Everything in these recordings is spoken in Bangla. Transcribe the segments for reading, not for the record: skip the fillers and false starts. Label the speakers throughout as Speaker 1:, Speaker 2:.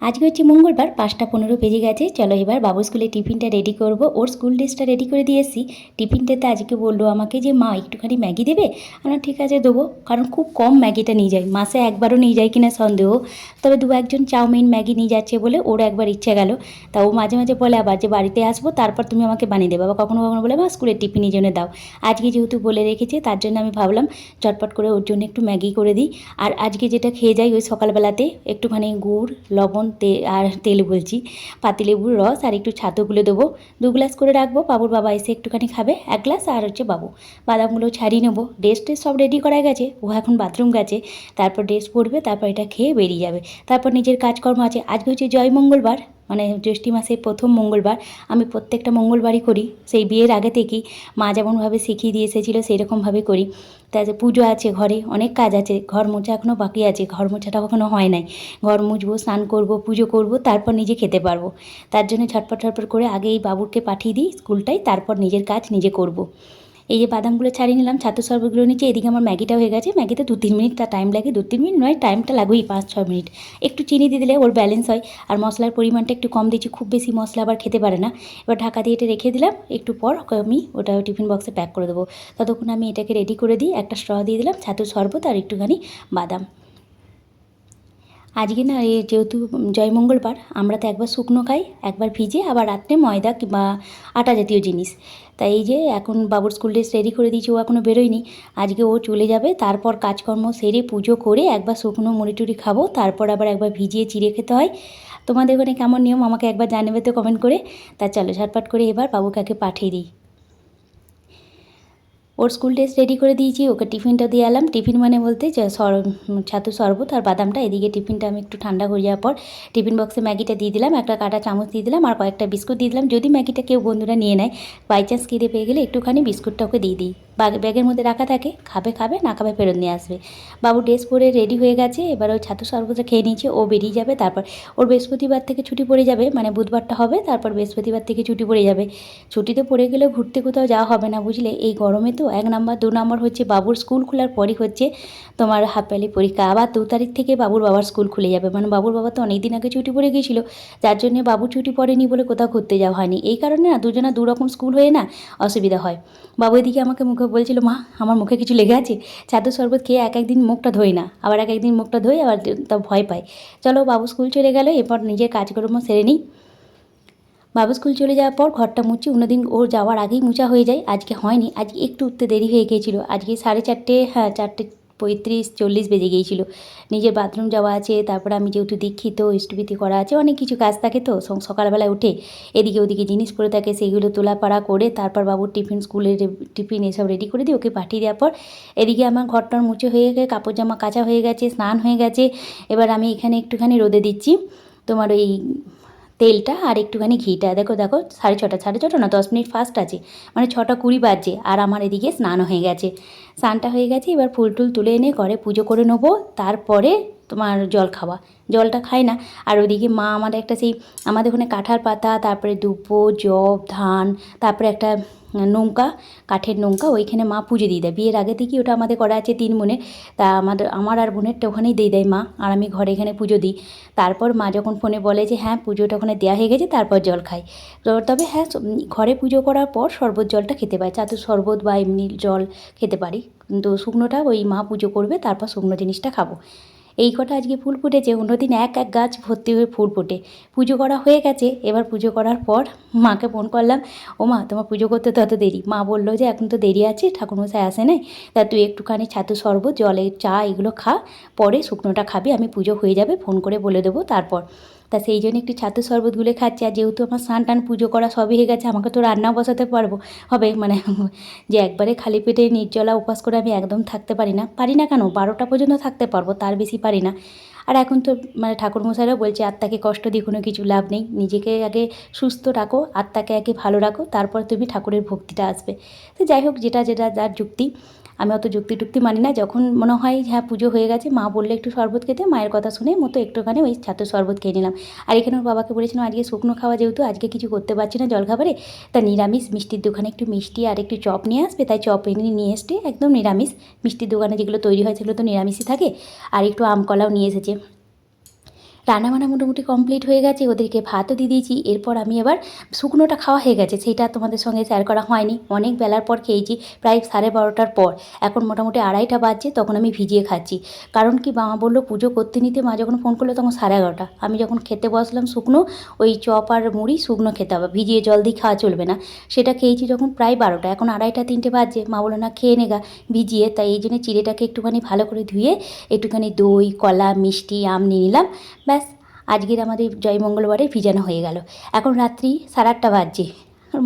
Speaker 1: আজকে হচ্ছে মঙ্গলবার, 5টা 15 বেজে গেছে। চলো এবার বাবুর স্কুলে টিফিনটা রেডি করব। ওর স্কুল ড্রেসটা রেডি করে দিয়ে এসেছি। টিফিনটাতে আজকে বললো আমাকে যে মা একটুখানি ম্যাগি দেবে। আমরা ঠিক আছে দেবো, কারণ খুব কম ম্যাগিটা নিয়ে যায়, মাসে একবারও নিয়ে যায় কিনা সন্দেহ। তবে দু একজন চাউমিন ম্যাগি নিয়ে যাচ্ছে বলে ওর একবার ইচ্ছে গেল। তা ও মাঝে মাঝে বলে আবার যে বাড়িতে আসবো তারপর তুমি আমাকে বানিয়ে দেবে, বা কখনো কখনো বলে মা স্কুলের টিফিনের জন্য দাও। আজকে যেহেতু বলে রেখেছে তার জন্য আমি ভাবলাম চটপট করে ওর জন্য একটু ম্যাগি করে দিই। আর আজকে যেটা খেয়ে যাই ওই সকালবেলাতে একটুখানি গুড় লবণ আর তেল বলছি, পাতিলেবুর রস আর একটু ছাতু গুলে দেবো। 2 গ্লাস করে রাখবো, বাবুর বাবা এসে একটুখানি খাবে 1 গ্লাস, আর হচ্ছে বাবু। বাদামগুলো ছাড়িয়ে নেবো। ড্রেস সব রেডি করা গেছে, ও এখন বাথরুম গেছে, তারপর ড্রেস পরবে, তারপর এটা খেয়ে বেরিয়ে যাবে। তারপর নিজের কাজকর্ম আছে। আজকে হচ্ছে জয় মঙ্গলবার, মানে জ্যৈষ্ঠী মাসের প্রথম মঙ্গলবার। আমি প্রত্যেকটা মঙ্গলবারই করি, সেই বিয়ের আগে থেকেই মা যেমনভাবে শিখিয়ে দিয়ে এসেছিলো সেই রকমভাবে করি। তাতে পুজো আছে, ঘরে অনেক কাজ আছে, ঘর মোছা এখনও বাকি আছে, ঘর মোছাটা কখনো হয় নাই। ঘর মুছবো, স্নান করব, পুজো করব, তারপর নিজে খেতে পারবো। তার জন্য ঝটপট ঝটপট করে আগে এই বাবুকে পাঠিয়ে দিই স্কুলটায়, তারপর নিজের কাজ নিজে করব। এই যে বাদামগুলো ছাড়িয়ে নিলাম, ছাতুর শরবতগুলো নিচে, এদিকে আমার ম্যাগিটা হয়ে গেছে। ম্যাগিতে 2-3 মিনিট তার টাইম লাগে, 2-3 মিনিট নয়, টাইমটা লাগবেই 5-6 মিনিট। একটু চিনি দিয়ে দিলে ওর ব্যালেন্স হয়। আর মশলার পরিমাণটা একটু কম দিচ্ছি, খুব বেশি মশলা আবার খেতে পারে না। এবার ঢাকা দিয়ে এটা রেখে দিলাম, একটু পর আমি ওটা টিফিন বক্সে প্যাক করে দেবো। ততক্ষণ আমি এটাকে রেডি করে দিই। একটা স্ট্র দিয়ে দিলাম, ছাতুর শরবত আর একটুখানি বাদাম। আজকে না এই যেহেতু জয় মঙ্গলবার, আমরা তো একবার শুকনো খাই, একবার ভিজে, আবার রাত্রে ময়দা কিংবা আটা জাতীয় জিনিস। তাই এই যে এখন বাবুর স্কুল ড্রেস রেডি করে দিয়েছি, ও এখনও বেরোয়নি। আজকে ও চলে যাবে, তারপর কাজকর্ম সেরে পুজো করে একবার শুকনো মুড়ি টুড়ি খাবো, তারপর আবার একবার ভিজিয়ে চিড়ে খেতে হয়। তোমাদের ওখানে কেমন নিয়ম আমাকে একবার জানাবে তো কমেন্ট করে। তা চলো ঝটপট করে এবার বাবুকে আগে পাঠিয়ে দিই। ওর স্কুল ড্রেস রেডি করে দিয়েছি, ওকে টিফিনটা দিয়ে এলাম। টিফিন মানে বলতে যে ছাতু শরবত আর বাদামটা। এদিকে টিফিনটা আমি একটু ঠান্ডা হয়ে যাওয়ার পর টিফিন বক্সে ম্যাগিটা দিয়ে দিলাম, একটা কাঁটা চামচ দিয়ে দিলাম, আর কয়েকটা বিস্কুট দিয়ে দিলাম। যদি ম্যাগিটা কেউ বন্ধুরা নিয়ে নেয়, বাই চান্স খিদে পেয়ে গেলে একটুখানি বিস্কুটটা ওকে দিয়ে দিই। ব্যাগের মধ্যে রাখা থাকে, খাবে খাবে, না খাবে ফেরত নিয়ে আসবে। বাবু ড্রেস পরে রেডি হয়ে গেছে, এবার ওই ছাতু শরবতটা খেয়ে নিয়েছে, ও বেরিয়ে যাবে। তারপর ওর বৃহস্পতিবার থেকে ছুটি পড়ে যাবে, মানে বুধবারটা হবে, তারপর বৃহস্পতিবার থেকে ছুটি পড়ে যাবে। ছুটিতে পড়ে গেলেও ঘুরতে কোথাও যাওয়া হবে না, বুঝলে। এই গরমে তো 1 নাম্বার 2 নাম্বার হচ্ছে বাবুর স্কুল খোলার পরই হচ্ছে তোমার হাফ-ইয়ারলি পরীক্ষা। আবার 2 তারিখ থেকে বাবুর বাবার স্কুল খুলে যাবে, মানে বাবুর বাবা তো অনেক দিন আগে ছুটি পড়ে গিয়েছিল, যার জন্য বাবু ছুটি পড়েনি বলে কোথাও ঘুরতে যাওয়া হয়নি। এই কারণে না দুজনা দুরকম স্কুল হয়ে না অসুবিধা হয়। বাবু এদিকে আমাকে মুখে বলছিল, মা আমার মুখে কিছু লেগে আছে। ছাতুর শরবত খেয়ে এক একদিন মুখটা ধোয় না, আবার এক একদিন মুখটা ধোয়, আবার তা ভয় পায়। চলো বাবু স্কুল চলে গেল, এরপর নিজের কাজকর্ম সেরে নিই। বাবু স্কুল চলে যাওয়ার পর ঘরটা মুছি, অন্যদিন ওর যাওয়ার আগেই মোছা হয়ে যায়। আজকে হয়নি, আজকে একটু উঠতে দেরি হয়ে গিয়েছিলো। আজকে 4:30, হ্যাঁ 4:35-40 বেজে গিয়েছিলো। নিজের বাথরুম যাওয়া আছে, তারপরে আমি যেহেতু দীক্ষিত, ইষ্টবিতি করা আছে, অনেক কিছু কাজ থাকে তো। সকালবেলায় উঠে এদিকে ওদিকে জিনিস পড়ে থাকে, সেইগুলো তোলাপাড়া করে তারপর বাবুর টিফিন, স্কুলের টিফিন এসব রেডি করে দিই, ওকে পাঠিয়ে দেওয়ার পর এদিকে আমার ঘরটার মুছে হয়ে গেছে, কাপড় জামা কাচা হয়ে গেছে, স্নান হয়ে গেছে। এবার আমি এখানে একটুখানি রোদে দিচ্ছি তোমার ওই তেলটা আর একটুখানি ঘিটা। দেখো দেখো 6:30, 6:30 না 10 মিনিট ফাস্ট আছে, মানে 6টা 20 বাজছে, আর আমার এদিকে স্নানও হয়ে গেছে। স্নানটা হয়ে গেছে, এবার ফুল টুল তুলে এনে ঘরে পুজো করে নেবো, তারপরে তোমার জল খাওয়া। জলটা খাই না। আর ওইদিকে মা আমাদের একটা সেই আমাদের ওখানে কাঁঠাল পাতা, তারপরে দুব্বো, জব, ধান, তারপরে একটা নৌকা, কাঠের নৌকা, ওইখানে মা পুজো দিয়ে দেয়। বিয়ের আগে থেকেই ওটা আমাদের করা আছে 3 বোনের। তা আমার আর বোনেরটা ওখানেই দিয়ে দেয় মা, আর আমি ঘরে এখানে পুজো দিই। তারপর মা যখন ফোনে বলে যে হ্যাঁ পুজোটা ওখানে দেওয়া হয়ে গেছে, তারপর জল খাই। তবে হ্যাঁ ঘরে পুজো করার পর শরবত জলটা খেতে পারি, চাতুর শরবত বা এমনি জল খেতে পারি, কিন্তু শুকনোটা ওই মা পুজো করবে, তারপর শুকনো জিনিসটা খাবো। এই কটা আজকে ফুল ফুটেছে, অন্যদিন এক এক গাছ ভর্তি হয়ে ফুল ফোটে। পুজো করা হয়ে গেছে, এবার পুজো করার পর মাকে ফোন করলাম, ও মা তোমার পুজো করতে তো এত দেরি। মা বললো যে এখন তো দেরি আছে, ঠাকুরমশাই আসে নাই, তা তুই একটুখানি ছাতুর শরবত, জলের চা এগুলো খা, পরে শুকনোটা খাবি, আমি পুজো হয়ে যাবে ফোন করে বলে দেবো তারপর। তা সেই জন্য একটু ছাতুর শরবতগুলো খাচ্ছি। আর যেহেতু আমার স্নান টান পুজো করা সবই হয়ে গেছে, আমাকে তো রান্নাও বসাতে পারবো হবে, মানে যে একবারে খালি পেটে নির্জলা উপবাস করে আমি একদম থাকতে পারি না, কেন 12টা পর্যন্ত থাকতে পারবো, তার বেশি পারি না। আর এখন তো মানে ঠাকুরমশাইরাও বলছে আত্মাকে কষ্ট দিয়ে কোনো কিছু লাভ নেই, নিজেকে আগে সুস্থ রাখো, আত্মাকে আগে ভালো রাখো, তারপর তুমি ঠাকুরের ভক্তিটা আসবে। তো যাই হোক, যেটা যেটা যার যুক্তি, আমি অত যুক্তি টুক্তি মানি না। যখন মনে হয় হ্যাঁ পুজো হয়ে গেছে, মা বললে একটু শরবত খেতে, মায়ের কথা শুনে মতো একটুখানি ওই ছাতুর শরবত খেয়ে নিলাম। আর এখানে ওর বাবাকে বলেছিলাম আজকে শুকনো খাওয়া, যেহেতু আজকে কিছু করতে পারছি না জলখাবারে, তা নিরামিষ মিষ্টির দোকানে একটু মিষ্টি আর একটু চপ নিয়ে আসবে, তাই চপ এনে নিয়ে এসছে, একদম নিরামিষ। মিষ্টির দোকানে যেগুলো তৈরি হয় সেগুলো তো নিরামিষই থাকে। আর একটু আম কলাও নিয়ে এসেছে। রান্নাবান্না মোটামুটি কমপ্লিট হয়ে গেছে, ওদেরকে ভাতও দিয়ে দিয়েছি। এরপর আমি এবার শুকনোটা খাওয়া হয়ে গেছে, সেইটা তোমাদের সঙ্গে শেয়ার করা হয়নি। অনেক বেলার পর খেয়েছি, প্রায় 12:30টার পর। এখন মোটামুটি 2:30টা বাজছে, তখন আমি ভিজিয়ে খাচ্ছি। কারণ কি মা বললো পুজো করতে নিতে, মা যখন ফোন করলো তখন 11:30। আমি যখন খেতে বসলাম শুকনো ওই চপ আর মুড়ি শুকনো খেতে হবে, ভিজিয়ে জল দিয়ে খাওয়া চলবে না। সেটা খেয়েছি যখন প্রায় 12টা, এখন 2:30 3টে বাজছে। মা বললো না খেয়ে নেগা ভিজিয়ে, তাই এই জন্য চিড়েটাকে একটুখানি ভালো করে ধুয়ে একটুখানি দই, কলা, মিষ্টি, আম নিয়ে নিলাম। ব্যাস, আজকের আমাদের জয় মঙ্গলবারে ভিজানো হয়ে গেল। এখন রাত্রি 8:30 বাজছে।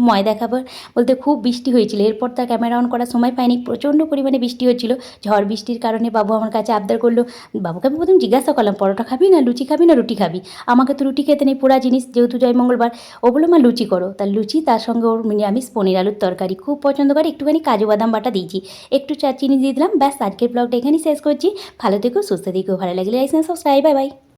Speaker 1: ময়দা খাবার বলতে খুব বৃষ্টি হয়েছিল, এরপর তার ক্যামেরা অন করার সময় পাইনি, প্রচণ্ড পরিমাণে বৃষ্টি হচ্ছিল। ঝড় বৃষ্টির কারণে বাবু আমার কাছে আবদার করলো। বাবুকে আমি প্রথম জিজ্ঞাসা করলাম, পরোটা খাবি না লুচি খাবি না রুটি খাবি? আমাকে তো রুটি খেতে নেই, পোড়া জিনিস, যেহেতু জয় মঙ্গলবার। ও বললো মা লুচি করো। তার লুচি, তার সঙ্গে ওর নিরামিষ পনির আলুর তরকারি খুব পছন্দ করে। একটুখানি কাজু বাদাম বাটা দিয়েছি, একটু চিনি দিয়ে দিলাম। ব্যাস, আজকের ব্লগটা এখানেই শেষ করছি। ভালো থেকো, সুস্থ থেকো, ভালো লাগলে লাইক সাবস্ক্রাইব, বাই বাই।